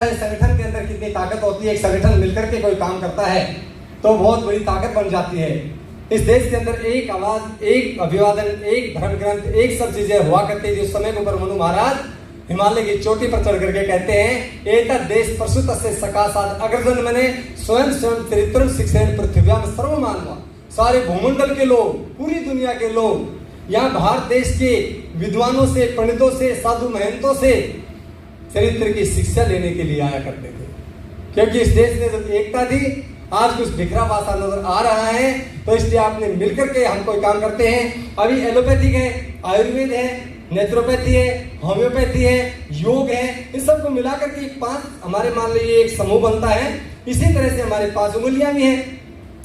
संगठन के अंदर कितनी ताकत होती है। एक संगठन मिलकर के कोई काम करता है तो बहुत बड़ी ताकत बन जाती है। इस देश के अंदर एक आवाज, एक अभिवादन, एक धर्म ग्रंथ, एक सब चीजें हुआ करती है। उस समय के ऊपर मनु महाराज हिमालय की चोटी पर चढ़ करके कहते हैं, एतत् देश प्रसूत से सकाशात अग्रजन मने स्वयं चरित्रम शिक्षण पृथ्व्याम सर्वमानवा। सारे भूमंडल के लोग, पूरी दुनिया के लोग यहाँ भारत देश के विद्वानों से, पंडितों से, साधु महंतों से चरित्र की शिक्षा लेने के लिए आया करते थे। क्योंकि इस देश में जब एकता थी, आज कुछ बिखरा पासा नजर आ रहा है, तो इसलिए आपने मिलकर के हम कोई काम करते हैं। अभी एलोपैथिक है, आयुर्वेद है, नेत्रोपैथी है, होम्योपैथी है, योग है, इन सबको मिलाकर के 5 हमारे मान लीजिए एक समूह बनता है। इसी तरह से हमारे 5 उंगलियां भी हैं।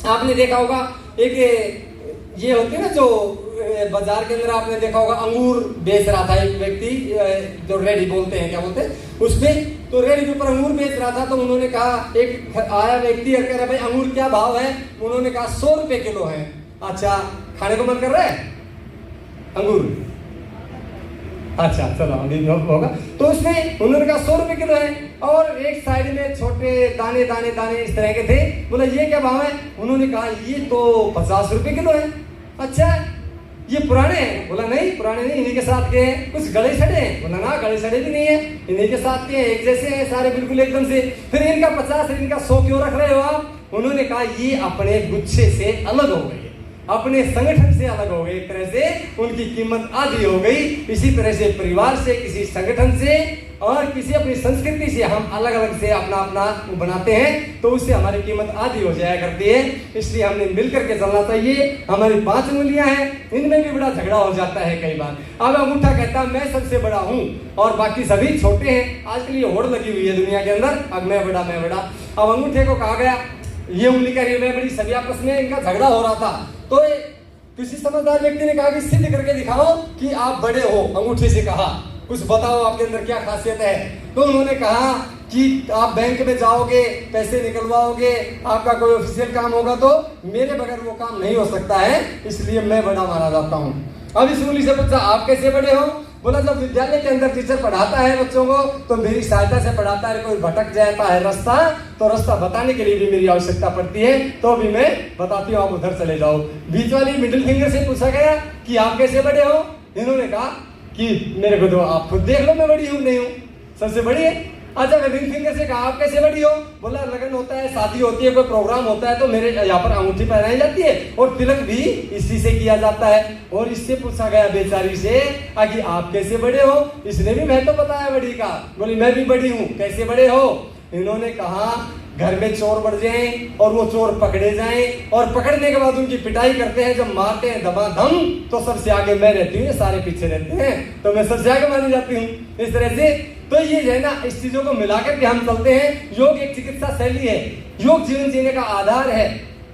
आपने देखा होगा एक ये होती है ना, जो बाजार के अंदर आपने देखा होगा अंगूर बेच रहा था एक व्यक्ति, जो रेडी बोलते हैं, क्या बोलते हैं उसमें, तो रेडी के ऊपर अंगूर बेच रहा था। तो उन्होंने कहा, एक आया व्यक्ति कह रहा भाई अंगूर क्या भाव है? उन्होंने कहा 100 रुपए किलो है। अच्छा, खाने को मन कर रहा है अंगूर? अच्छा चलो अभी होगा। तो उसमें उन्होंने कहा 100 रुपए किलो है, और एक साइड में छोटे दाने दाने दाने इस तरह के थे। बोला ये क्या भाव है? उन्होंने कहा ये तो 50 रुपए किलो है। अच्छा, ये पुराने हैं? बोला नहीं पुराने नहीं, इन्हीं के साथ के हैं। कुछ गले सड़े हैं? बोला ना गले सड़े भी नहीं है, इन्हीं के साथ के हैं, एक जैसे हैं सारे बिल्कुल एकदम से। फिर इनका 50 और इनका 100 क्यों रख रहे हो आप? उन्होंने कहा ये अपने गुच्छे से अलग हो गए, अपने संगठन से अलग हो गए, एक तरह से उनकी कीमत आधी हो गई। इसी तरह से परिवार से, किसी संगठन से और किसी अपनी संस्कृति से हम अलग अलग से अपना अपना बनाते हैं, तो उससे हमारी कीमत आधी हो जाया करती है। इसलिए हमने मिलकर के चलना चाहिए। हमारी 5 उंगलियां हैं, इनमें भी बड़ा झगड़ा हो जाता है कई बार। अब अंगूठा कहता है मैं सबसे बड़ा हूं और बाकी सभी छोटे हैं। आजकल ये होड़ लगी हुई है दुनिया के अंदर, अब मैं बड़ा मैं बड़ा। अब अंगूठे को कहा गया ये उंगली का ये मैं बड़ी, सभी आपस में इनका झगड़ा हो रहा था। तो किसी समझदार व्यक्ति ने कहा कि सिद्ध करके दिखाओ कि आप बड़े हो। अंगूठे से कहा कुछ बताओ आपके अंदर क्या खासियत है। तो उन्होंने कहा कि आप बैंक में जाओगे, पैसे निकलवाओगे, आपका कोई ऑफिशियल काम होगा, तो मेरे बगैर वो काम नहीं हो सकता है, इसलिए मैं बड़ा माना जाता हूँ। अब इस उंगली से पूछा आप कैसे बड़े हो? बोला जब विद्यालय के अंदर टीचर पढ़ाता है बच्चों को तो मेरी सहायता से पढ़ाता है। कोई भटक जाता है रास्ता, तो रास्ता बताने के लिए भी मेरी आवश्यकता पड़ती है, तो भी मैं बताती हूँ आप उधर चले जाओ। बीच वाली मिडिल फिंगर से पूछा गया कि आप कैसे बड़े हो? इन्होंने कहा कि मेरे को तो आप खुद देख लो मैं बड़ी हूँ नहीं हूँ, सबसे बड़ी है। अच्छा, मैं रिंग फिंगर से कहा आप कैसे बड़ी हो? बोला लगन होता है, शादी होती है, कोई प्रोग्राम होता है तो मेरे यहाँ पर अंगूठी पहनाई जाती है और तिलक भी इसी से किया जाता है। और इससे पूछा गया बेचारी से कि आप कैसे बड़े हो? इसने भी मैं तो बताया बड़ी का। बोली मैं भी बड़ी हूँ। कैसे बड़े हो? इन्होंने कहा घर में चोर बढ़ जाएं और वो चोर पकड़े जाएं, और पकड़ने के बाद उनकी पिटाई करते हैं, जब मारते हैं दबाधम, तो सबसे आगे मैं रहती हूँ, सारे पीछे रहते हैं, तो मैं सबसे आगे मानी जाती हूँ। इस तरह से तो ये है ना, इस चीजों को मिलाकर के हम चलते हैं। योग एक चिकित्सा शैली है, योग जीवन जीने का आधार है,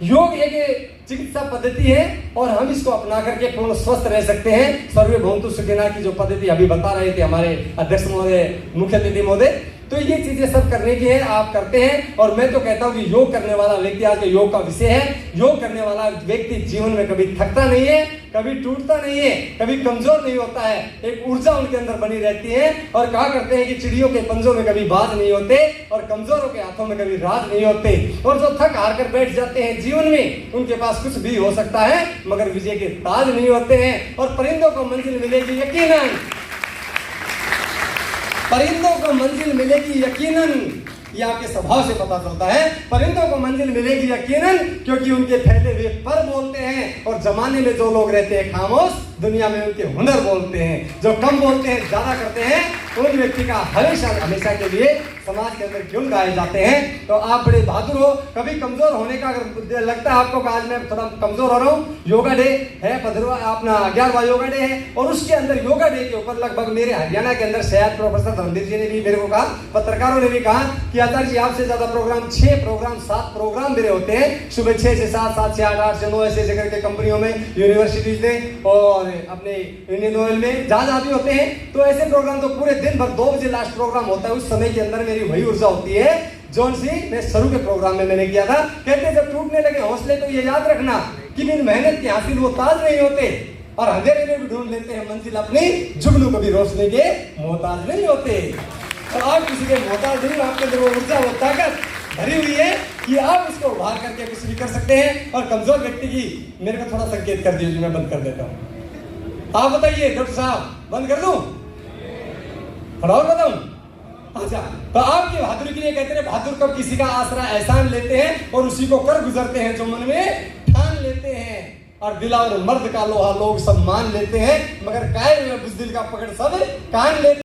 योग एक चिकित्सा पद्धति है, और हम इसको अपना करके पूर्ण स्वस्थ रह सकते हैं। सर्वे भवन्तु सुखिनः की जो पद्धति अभी बता रहे थे हमारे अध्यक्ष महोदय, मुख्य अतिथि महोदय, तो ये चीजें सब करने की है, आप करते हैं। और मैं तो कहता हूं कि योग करने वाला व्यक्ति, आज के योग का विषय है, योग करने वाला व्यक्ति जीवन में कभी थकता नहीं है, कभी टूटता नहीं है, कभी कमजोर नहीं होता है। एक ऊर्जा उनके अंदर बनी रहती है। और कहा करते हैं कि चिड़ियों के पंजों में कभी बाज नहीं होते और कमजोरों के हाथों में कभी राज नहीं होते। और जो थक हार कर बैठ जाते हैं जीवन में, उनके पास कुछ भी हो सकता है मगर विजय के ताज नहीं होते हैं। और परिंदों को मंजिल मिलेगी यकीनन, परिंदों को मंजिल मिलेगी यकीनन, ये आपके स्वभाव से पता चलता है। परिंदों को मंजिल मिलेगी यकीनन, क्योंकि उनके फैले हुए पर बोलते हैं। और जमाने में जो लोग रहते हैं खामोश, दुनिया में उनके हुनर बोलते हैं। जो कम बोलते हैं, ज्यादा करते हैं, उन व्यक्ति का हमेशा के लिए समाज के अंदर क्यों गाए जाते हैं। तो आप बड़े बहादुर हो। कभी कमजोर होने का अगर लगता है आपको कि आज मैं थोड़ा कमजोर हो रहा हूँ, योगा डे है, 15वां अपना 11वां योगा डे है, और उसके अंदर योगा डे के ऊपर लगभग मेरे हरियाणा के अंदर शायद प्रोफेसर धर्मवीर जी ने भी मेरे को कहा, पत्रकारों ने भी कहा कि आचार्य जी आपसे ज्यादा प्रोग्राम 6 प्रोग्राम 7 प्रोग्राम मेरे होते हैं, सुबह 6 से 7, 7 से 8, 8 से 9, ऐसे करके कंपनियों में, यूनिवर्सिटीज में और अपने इंडियन ऑयल में जहां आदि होते हैं। तो ऐसे प्रोग्राम तो पूरे दिन भर 2 बजे लास्ट प्रोग्राम होता है। उस समय के अंदर मेरी वही ऊर्जा होती है जौन सी मैं शुरू के प्रोग्राम में मैंने किया था। कहते जब टूटने लगे हौसले तो ये याद रखना कि बिन मेहनत के हासिल वो ताज नहीं होते, और अंधेरे में भी ढूंढ लेते हैं मंजिल अपनी, जुगनू कभी रोशनी के मोहताज नहीं होते। और आप किसी के मोहताज नहीं, आपके अंदर वो ऊर्जा, वो ताकत भरी हुई है कि आप उसको उभार करके कुछ भी कर सकते हैं। और कमजोर व्यक्ति की मेरे को थोड़ा संकेत कर दीजिए, मैं बंद कर देता हूँ। आप बताइए डॉक्टर साहब, बंद कर दूं और बताऊं? अच्छा, तो आपकी बहादुरी के लिए कहते हैं बहादुर कब किसी का आसरा एहसान लेते हैं और उसी को कर गुजरते हैं जो मन में ठान लेते हैं। और दिला और मर्द का लोहा लोग सब मान लेते हैं, मगर कायर में बुज़दिल का पकड़ सब कान लेते हैं।